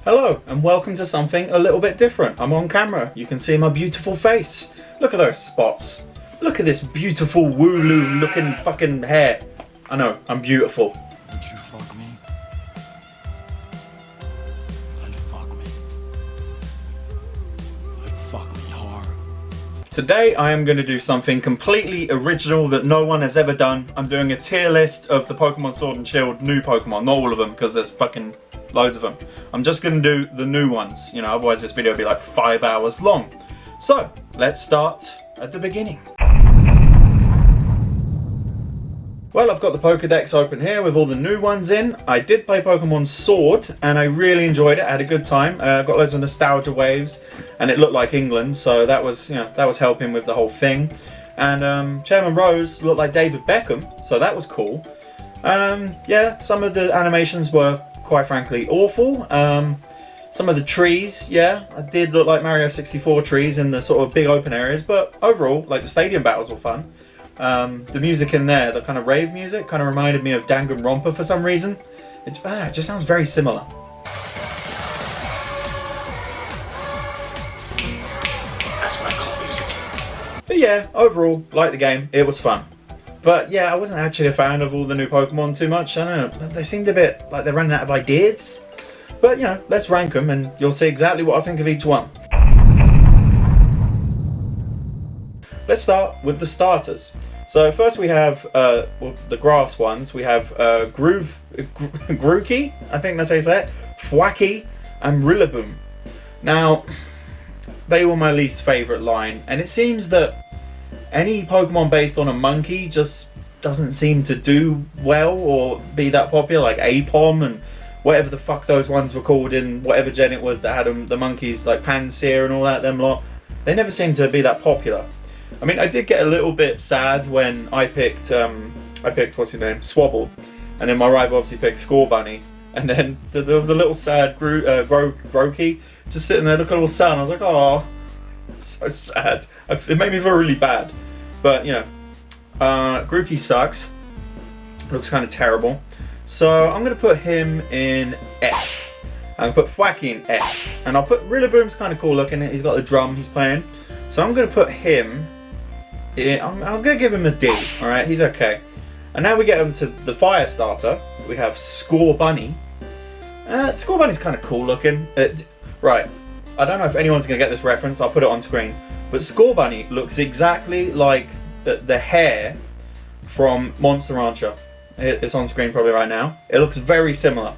Hello and welcome to something a little bit different. I'm on camera. You can see my beautiful face. Look at those spots. Look at this beautiful Wooloo looking fucking hair. I know, I'm beautiful. Would you fuck me? I'd fuck me. I'd fuck me hard. Today I am going to do something completely original that no one has ever done. I'm doing a tier list of the Pokemon Sword and Shield new Pokemon. Not all of them because there's fucking loads of them. I'm just going to do the new ones, you know, otherwise this video would be like 5 hours long. So, let's start at the beginning. Well, I've got the Pokedex open here with all the new ones in. I did play Pokemon Sword and I really enjoyed it. I had a good time. Got loads of nostalgia waves and it looked like England, so that was, you know, that was helping with the whole thing. And Chairman Rose looked like David Beckham, so that was cool. Yeah, some of the animations were quite frankly awful. Some of the trees, yeah, I did look like Mario 64 trees in the sort of big open areas, but overall, like the stadium battles were fun. The music in there, the kind of rave music, kind of reminded me of Danganronpa for some reason. It just sounds very similar. That's what I call music. But yeah, overall, like the game, it was fun. But yeah, I wasn't actually a fan of all the new Pokemon too much. I don't know, they seemed a bit like they're running out of ideas. But you know, let's rank them and you'll see exactly what I think of each one. Let's start with the starters. So first we have well, the grass ones. We have Grookey, I think that's how you say it, Thwackey, and Rillaboom. Now, they were my least favourite line, and it seems that any Pokemon based on a monkey just doesn't seem to do well or be that popular, like Apom and whatever the fuck those ones were called in whatever gen it was that had the monkeys, like Pansear and all that, them lot. They never seem to be that popular. I mean, I did get a little bit sad when I picked what's his name, Swabble, and then my rival obviously picked Scorbunny, and then there was the little sad Grookey just sitting there looking all sad. I was like, oh, so sad. It made me feel really bad. But you know, Grookey sucks. Looks kind of terrible. So I'm gonna put him in F. I'm gonna put Thwackey in F, and I'll put Rillaboom's kind of cool looking. He's got the drum he's playing, so I'm gonna put him. I'm gonna give him a D. All right, he's okay. And now we get him to the fire starter. We have Scorbunny. Scorbunny's kind of cool looking. Right, I don't know if anyone's gonna get this reference. I'll put it on screen. But Scorbunny looks exactly like the hair from Monster Rancher. It's on screen probably right now. It looks very similar.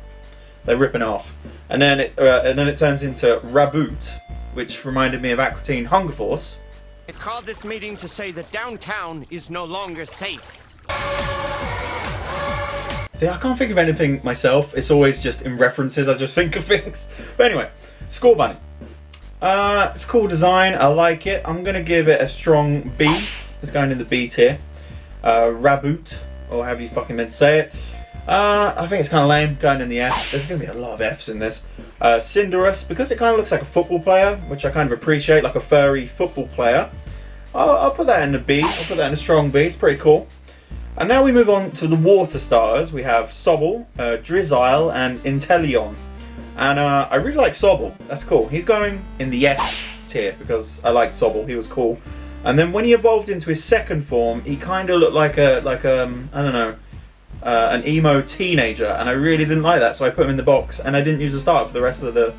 They're ripping it off, and then it turns into Raboot, which reminded me of Aqua Teen Hunger Force. I've called this meeting to say that downtown is no longer safe. See, I can't think of anything myself. It's always just in references. I just think of things. But anyway, Scorbunny. It's a cool design. I like it. I'm gonna give it a strong B. It's going in the B tier. Raboot, or however you fucking meant to say it. I think it's kind of lame. Going in the F. There's gonna be a lot of Fs in this. Cinderace, because it kind of looks like a football player, which I kind of appreciate, like a furry football player. I'll put that in a B. I'll put that in a strong B. It's pretty cool. And now we move on to the water starters. We have Sobble, Drizzile, and Inteleon. And I really like Sobble. That's cool. He's going in the S tier because I liked Sobble. He was cool. And then when he evolved into his second form, he kind of looked like I don't know, an emo teenager, and I really didn't like that. So I put him in the box, and I didn't use the starter for the rest of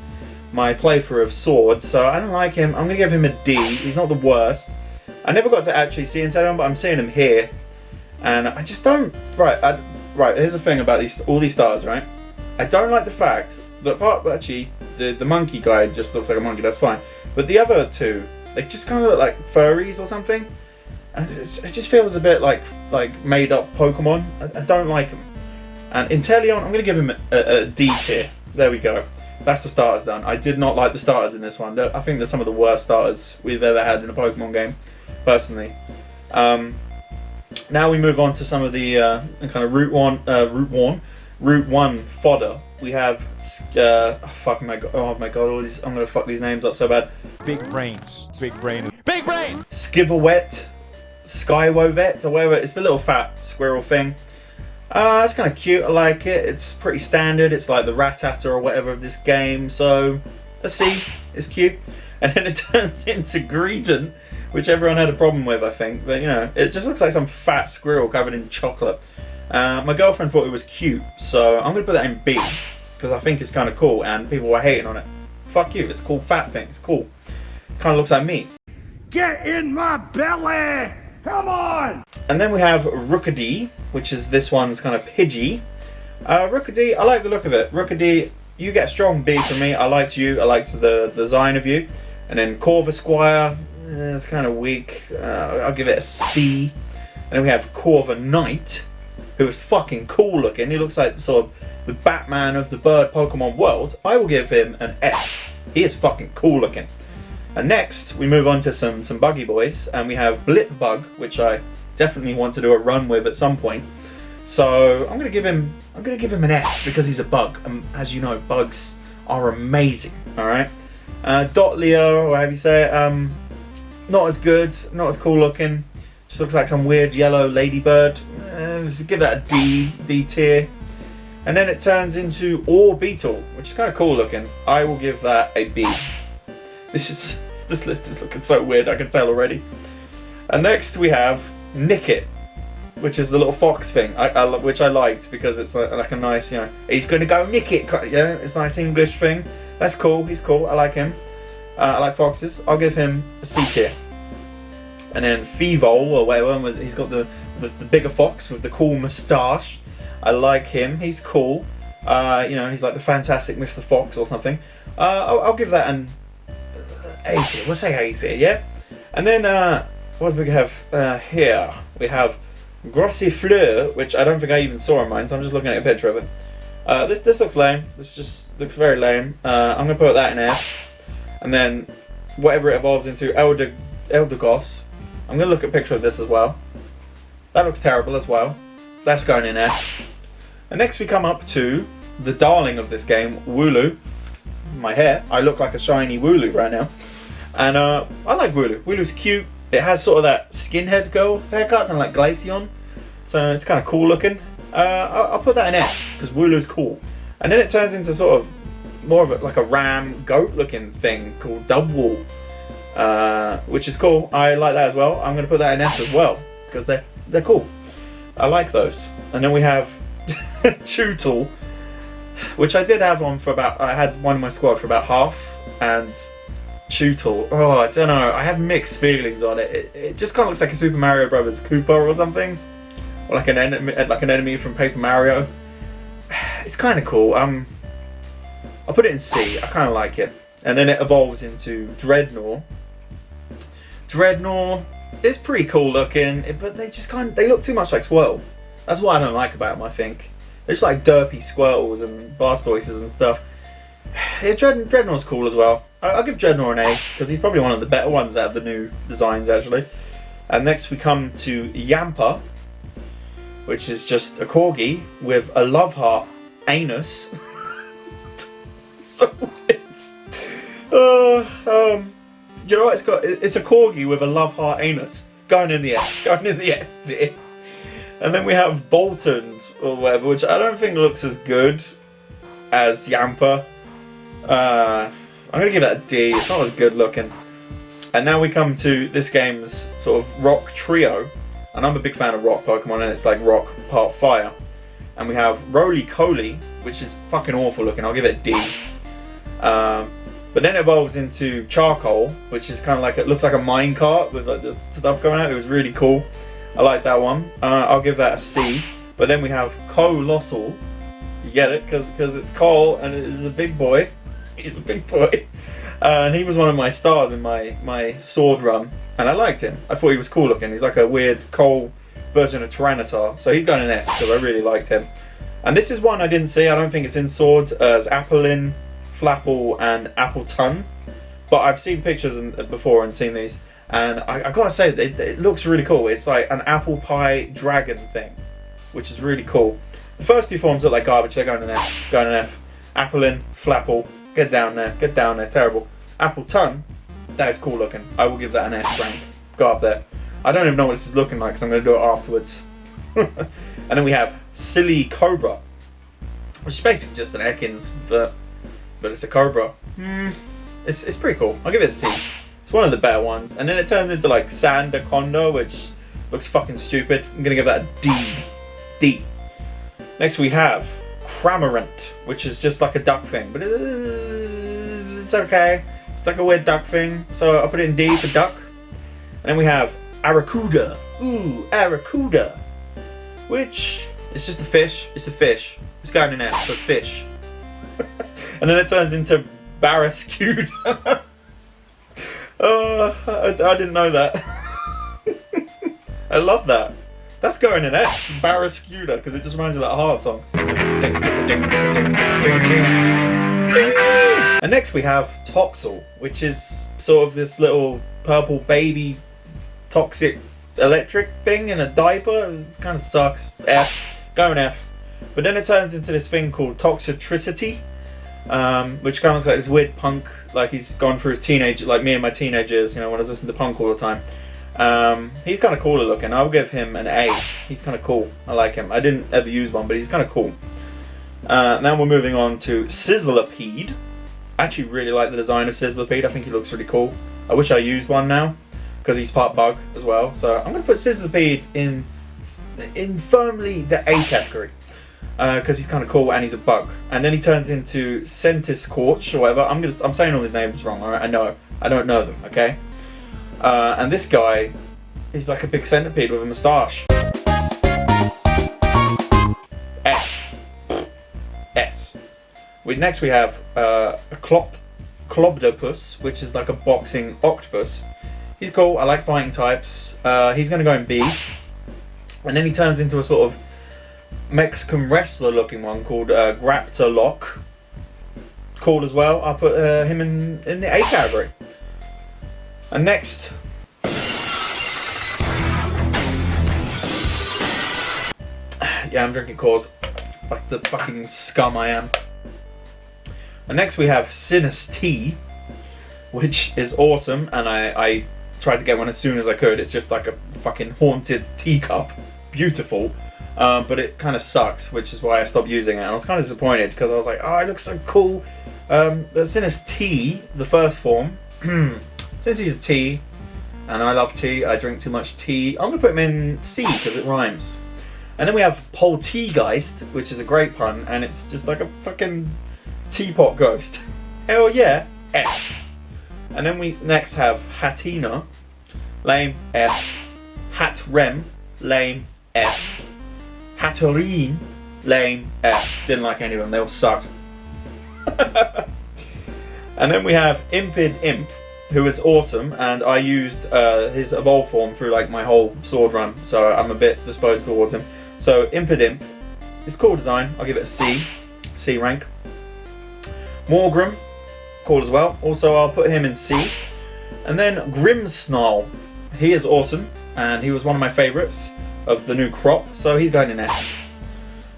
my playthrough of Sword. So I don't like him. I'm gonna give him a D. He's not the worst. I never got to actually see Inteleon, but I'm seeing him here, and I just don't. Right. Here's the thing about all these stars. Right. I don't like the fact that actually the monkey guy just looks like a monkey. That's fine. But the other two, they just kind of look like furries or something. And it just feels a bit like made up Pokemon. I don't like them. And Inteleon, I'm going to give him a D tier. There we go. That's the starters done. I did not like the starters in this one. I think they're some of the worst starters we've ever had in a Pokemon game, personally. Now we move on to some of the kind of Route 1 fodder. We have oh my god, all these, I'm gonna fuck these names up so bad. Big brains. Big brain. Big brain! Skivowet, Skywovet, or whatever. It's the little fat squirrel thing. It's kind of cute, I like it. It's pretty standard. It's like the Rattata or whatever of this game, so a C. It's cute. And then it turns into Greedent, which everyone had a problem with, I think. But, you know, it just looks like some fat squirrel covered in chocolate. My girlfriend thought it was cute, so I'm going to put that in B, because I think it's kind of cool, and people were hating on it. Fuck you, it's a cool fat thing, it's cool. Kind of looks like me. Get in my belly! Come on! And then we have Rookady, which is this one's kind of Pidgey. Rookady, I like the look of it. Rookady, you get a strong B from me. I liked you, I liked the design of you. And then Corvisquire, it's kind of weak. I'll give it a C. And then we have Corva Knight, who is fucking cool looking. He looks like sort of the Batman of the bird Pokemon world. I will give him an S. He is fucking cool looking. And next, we move on to some buggy boys, and we have Blipbug, which I definitely want to do a run with at some point. So I'm gonna give him an S because he's a bug, and as you know, bugs are amazing. All right, Dotleo, or however you say it, not as good, not as cool looking. Just looks like some weird yellow ladybird. Give that a D tier. And then it turns into Orbeetle, which is kind of cool looking. I will give that a B. This list is looking so weird, I can tell already. And next we have Nickit, which is the little fox thing, which I liked because it's like a nice, you know, he's going to go Nickit. Yeah, it's a nice English thing. That's cool. He's cool. I like him. I like foxes. I'll give him a C tier. And then Fevol or whatever, he's got the bigger fox with the cool moustache. I like him. He's cool. You know, he's like the fantastic Mr. Fox or something. I'll give that an A tier. We'll say A tier, yeah? And then, what do we have here? We have Grossifleur, which I don't think I even saw on mine, so I'm just looking at a picture of it. This looks lame. This just looks very lame. I'm going to put that in F. And then, whatever it evolves into, Eldegoss. I'm going to look at a picture of this as well. That looks terrible as well. That's going in F. And next we come up to the darling of this game, Wooloo. My hair. I look like a shiny Wooloo right now. And I like Wooloo. Wooloo's cute. It has sort of that skinhead girl haircut, kind of like Glaceon. So it's kind of cool looking. I'll put that in S, because Wooloo's cool. And then it turns into sort of more of like a ram goat looking thing called Dubwool. Which is cool. I like that as well. I'm going to put that in S as well, because they're cool. I like those. And then we have Chewtle, which I did have on for about, I had one in my squad for about half, and Chewtle, oh, I don't know, I have mixed feelings on it. It just kind of looks like a Super Mario Brothers Koopa or something, or like an enemy from Paper Mario. It's kind of cool. I'll put it in C. I kind of like it. And then it evolves into Dreadnought. Dreadnought is pretty cool looking, but they look too much like Squirtle. That's what I don't like about them, I think. They're just like derpy Squirtles and Blastoises and stuff. Yeah, Dreadnought's cool as well. I'll give Dreadnought an A, because he's probably one of the better ones out of the new designs, actually. And next we come to Yamper, which is just a corgi with a love heart anus. So weird. You know what it's a corgi with a love heart anus. Going in the S tier. And then we have Bolton or whatever, which I don't think looks as good as Yamper. I'm gonna give that a D. It's not as good looking. And now we come to this game's sort of rock trio. And I'm a big fan of rock Pokemon, and it's like rock part fire. And we have Roly-Coly, which is fucking awful looking. I'll give it a D. But then it evolves into Charcoal, which is kind of like, it looks like a minecart with like the stuff going out. It was really cool. I like that one. I'll give that a C. But then we have Colossal. You get it? Because it's Cole and it is a big boy. He's a big boy. And he was one of my stars in my sword run. And I liked him. I thought he was cool looking. He's like a weird Cole version of Tyranitar. So he's going in S because I really liked him. And this is one I didn't see. I don't think it's in Swords. It's Applin, Flapple and Appleton, but I've seen pictures before and seen these, and I gotta say it looks really cool. It's like an apple pie dragon thing, which is really cool. The first two forms look like garbage. They're going in F. Going in F. Applin, Flapple, get down there, terrible. Appleton, that is cool looking. I will give that an S rank. Go up there. I don't even know what this is looking like, so I'm going to do it afterwards. And then we have Silly Cobra, which is basically just an Ekans, but it's a Cobra. It's pretty cool. I'll give it a C. It's one of the better ones. And then it turns into like Sandaconda, which looks fucking stupid. I'm gonna give that a D. Next we have Cramorant, which is just like a duck thing, but it's okay. It's like a weird duck thing, so I'll put it in D for duck. And then we have Aracuda. Ooh, Aracuda. Which is just a fish. It's a fish. It's going in F, but fish. And then it turns into Barracuda. I didn't know that. I love that. That's going in S, Barracuda, because it just reminds me of that Heart song. And next we have Toxel, which is sort of this little purple baby toxic electric thing in a diaper. It kind of sucks. F. Going F. But then it turns into this thing called Toxicity, which kind of looks like this weird punk, like he's gone through his teenage, like me and my teenage years, you know, when I was listening to punk all the time. He's kind of cooler looking. I'll give him an A. He's kind of cool. I like him. I didn't ever use one, but he's kind of cool. Now we're moving on to Sizzlipede. I actually really like the design of Sizzlipede. I think he looks really cool. I wish I used one now, because he's part bug as well. So I'm going to put Sizzlipede in firmly the A category, because he's kind of cool and he's a bug. And then he turns into Centiscorch or whatever. I'm saying all these names wrong. All right, I know. I don't know them. Okay. And this guy is like a big centipede with a moustache. S. Next we have a Clobdopus, which is like a boxing octopus. He's cool. I like fighting types. He's going to go in B. And then he turns into a sort of Mexican wrestler looking one called Graptolock. Cool as well. I'll put him in the A category. And next, yeah, I'm drinking Coors, like the fucking scum I am. And next we have Sinistee, which is awesome, and I tried to get one as soon as I could. It's just like a fucking haunted teacup, beautiful, but it kind of sucks, which is why I stopped using it. And I was kind of disappointed because I was like, oh, it looks so cool. But Sinistee, the first form. Since he's a tea, and I love tea, I drink too much tea, I'm going to put him in C because it rhymes. And then we have Poltegeist, which is a great pun, and it's just like a fucking teapot ghost. Hell yeah, F. And then we next have Hatina, lame, F. Hatrem, lame, F. Hatterene, lame, F. Didn't like any of them, they all sucked. And then we have Impid Imp, who is awesome, and I used his evolve form through like my whole sword run, so I'm a bit disposed towards him. So Impid Imp is cool design. I'll give it a C rank. Morgrim, cool as well. Also, I'll put him in C. And then Grimmsnarl, he is awesome, and he was one of my favourites of the new crop, so he's going in S.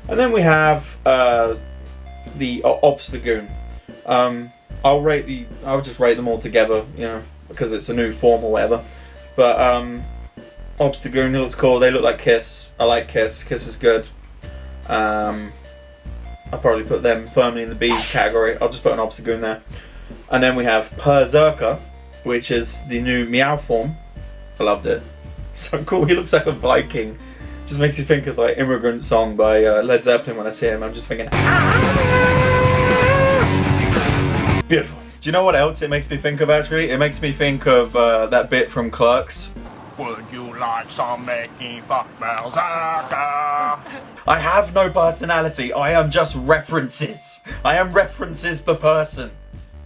And then we have the Obstagoon. I'll just rate them all together, you know, because it's a new form or whatever. But Obstagoon looks cool. They look like Kiss. I like Kiss. Kiss is good. I'll probably put them firmly in the B category. I'll just put an Obstagoon there. And then we have Berserker, which is the new Meow form. I loved it. So cool. He looks like a Viking. Just makes you think of like Immigrant Song by Led Zeppelin when I see him. I'm just thinking, beautiful. Do you know what else it makes me think of actually? It makes me think of that bit from Clerks. Would you like some Mickey Buckballs? I have no personality. I am just references. I am references the person.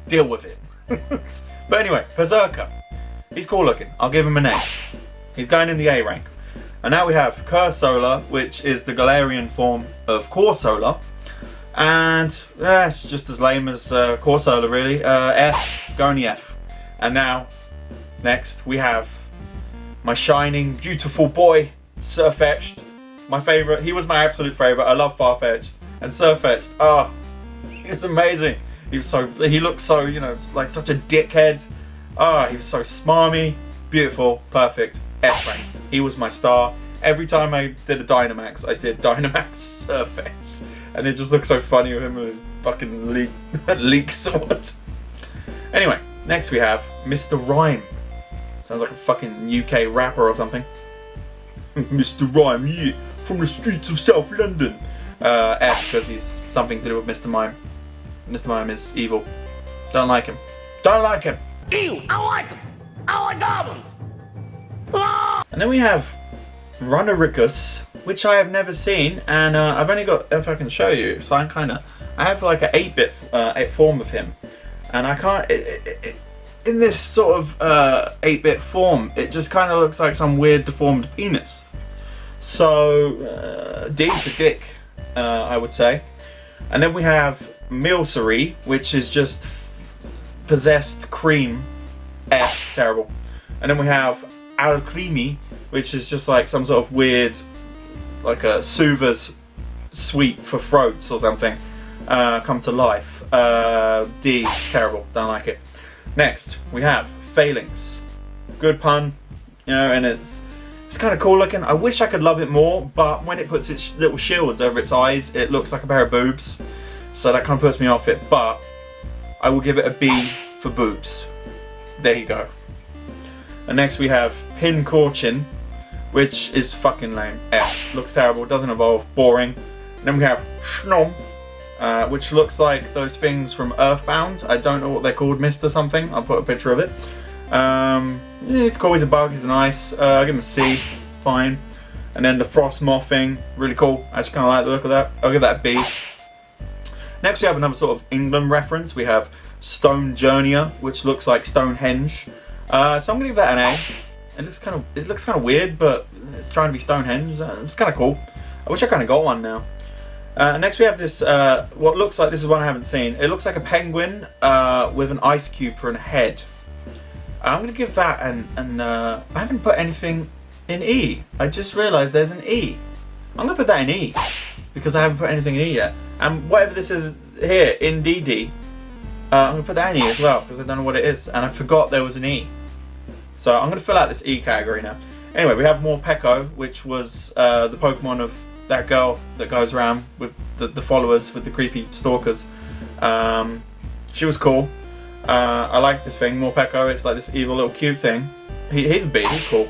Deal with it. But anyway, Berserker. He's cool looking. I'll give him an A. He's going in the A rank. And now we have Cursola, which is the Galarian form of Corsola. And it's just as lame as Corsola really. F, going the F. And now, next we have my shining, beautiful boy, Sirfetch'd. My favourite. He was my absolute favourite. I love Farfetch'd. And Sirfetch'd, oh, he was amazing. He looked so, you know, like such a dickhead. Oh, he was so smarmy, beautiful, perfect. F rank. He was my star. every time I did a Dynamax, I did Dynamax Surface. And it just looks so funny with him with his fucking leek sword. Anyway, next we have Mr. Rhyme. Sounds like a fucking UK rapper or something. Mr. Rhyme, yeah, from the streets of South London. F, because he's something to do with Mr. Mime. Mr. Mime is evil. Don't like him. Don't like him. Ew, I like them. I like goblins. And then we have Runnericus, which I have never seen, and I've only got, if I can show you, so I have like an 8-bit form of him, and I can't, in this sort of 8-bit form, it just kind of looks like some weird deformed penis. So, D for dick, I would say. And then we have Milcery, which is just possessed cream. F, terrible. And then we have Alcremie, which is just like some sort of weird, like a soother's sweet for throats or something, come to life. D, terrible, don't like it. Next, we have Failings. Good pun, you know, and it's kind of cool looking. I wish I could love it more, but when it puts its little shields over its eyes, it looks like a pair of boobs. So that kind of puts me off it, but I will give it a B for boobs. There you go. And next we have Pincorchin, which is fucking lame. F. Looks terrible, doesn't evolve, boring. And then we have Schnom, which looks like those things from Earthbound. I don't know what they're called, Mr. something. I'll put a picture of it. Yeah, he's cool, he's a bug, he's nice. I'll give him a C, fine. And then the Frost Moth thing, really cool. I actually kind of like the look of that. I'll give that a B. Next we have another sort of England reference. We have Stone Journeyer, which looks like Stonehenge. So I'm gonna give that an A. It looks kind of weird, but it's trying to be Stonehenge. It's kind of cool. I wish I kind of got one now. Next we have this, what looks like, this is one I haven't seen. It looks like a penguin with an ice cube for a head. I'm gonna give that I haven't put anything in E. I just realised there's an E. I'm gonna put that in E because I haven't put anything in E yet. And whatever this is here in DD, I'm going to put that in E as well because I don't know what it is, and I forgot there was an E. So I'm going to fill out this E category now. Anyway, we have Morpeko, which was the Pokemon of that girl that goes around with the followers, with the creepy stalkers. She was cool. I like this thing, Morpeko. It's like this evil little cute thing. He's a bee, he's cool.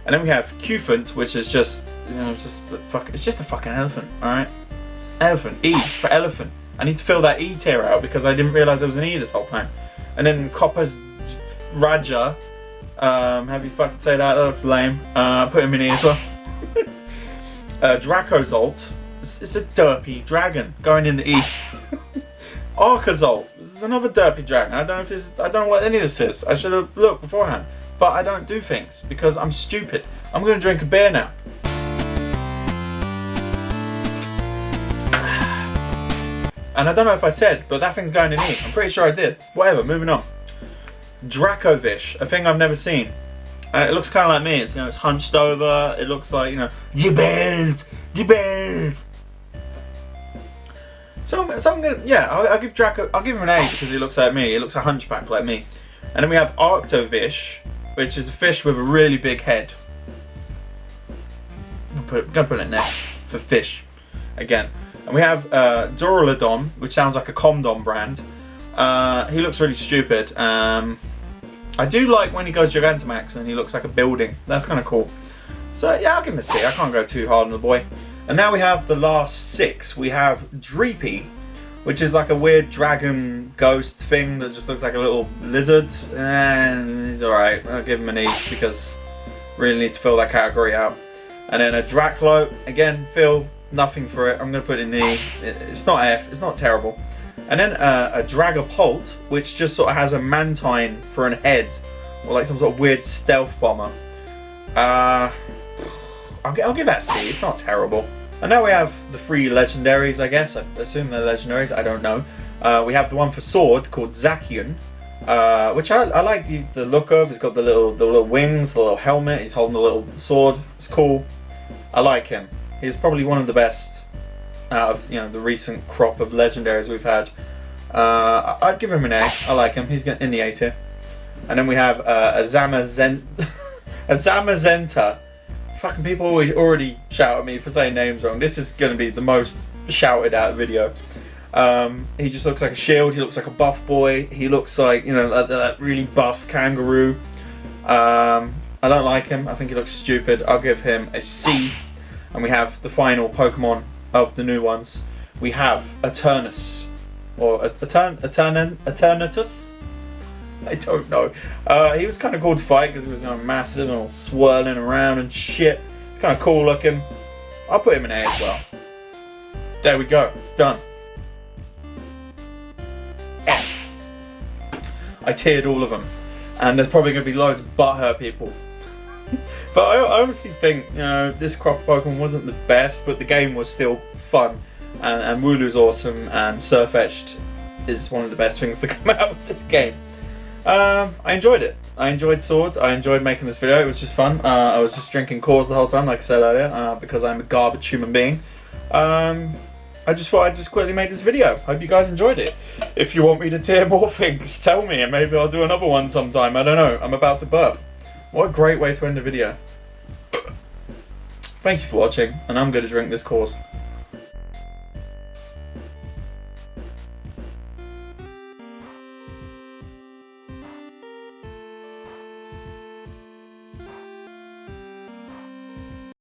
And then we have Cufant, which is just, you know, it's just a fucking elephant, alright? Elephant. E for elephant. I need to fill that E tier out because I didn't realise there was an E this whole time. And then Copper Raja. Have you fucking say that? That looks lame. Put him in E as well. Dracozolt. It's a derpy dragon going in the E. Arcazolt. This is another derpy dragon. I don't know what any of this is. I should have looked beforehand. But I don't do things because I'm stupid. I'm going to drink a beer now. And I don't know if I said, but that thing's going in E. I'm pretty sure I did. Whatever, moving on. Dracovish, a thing I've never seen. It looks kind of like me. It's, you know, it's hunched over. It looks like, you know, Jibbles. So I'm gonna, yeah, I'll give Draco. I'll give him an A because he looks like me. He looks a hunchback like me. And then we have Arctovish, which is a fish with a really big head. I'm gonna put it in there for fish again. And we have Duraludon, which sounds like a Condom brand. He looks really stupid. I do like when he goes Gigantamax and he looks like a building. That's kind of cool. So yeah, I'll give him a C. I can't go too hard on the boy. And now we have the last 6. We have Dreepy, which is like a weird dragon ghost thing that just looks like a little lizard. And he's alright. I'll give him an E because really need to fill that category out. And then a Draclo, again, Phil. Nothing for it. I'm going to put it in E. It's not F. It's not terrible. And then a Dragapult, which just sort of has a mantine for an head, or like some sort of weird stealth bomber. I'll give that C. It's not terrible. And now we have the 3 legendaries, I guess. I assume they're legendaries. I don't know. We have the one for sword called Zacian, which I like the look of. He's got the little wings, the little helmet. He's holding the little sword. It's cool. I like him. He's probably one of the best out of, you know, the recent crop of legendaries we've had. I'd give him an A. I like him. He's in the A tier. And then we have a Zamazenta fucking people already shout at me for saying names wrong. This is going to be the most shouted at video. He just looks like a shield. He looks like a buff boy. He looks like, you know, that really buff kangaroo. I don't like him. I think he looks stupid. I'll give him a C. And we have the final Pokemon of the new ones. We have Eternus. Or Eternatus? I don't know. He was kind of cool to fight because he was, you know, massive and all swirling around and shit. It's kind of cool looking. I'll put him in A as well. There we go. It's done. S. I tiered all of them. And there's probably going to be loads of butthurt people. But I honestly think, you know, this crop of Pokemon wasn't the best, but the game was still fun. And Wooloo's awesome, and Surfetched is one of the best things to come out of this game. I enjoyed it. I enjoyed Swords. I enjoyed making this video. It was just fun. I was just drinking cores the whole time, like I said earlier, because I'm a garbage human being. I just thought I'd just quickly make this video. Hope you guys enjoyed it. If you want me to tier more things, tell me, and maybe I'll do another one sometime. I don't know. I'm about to burp. What a great way to end the video. Thank you for watching, and I'm going to drink this course.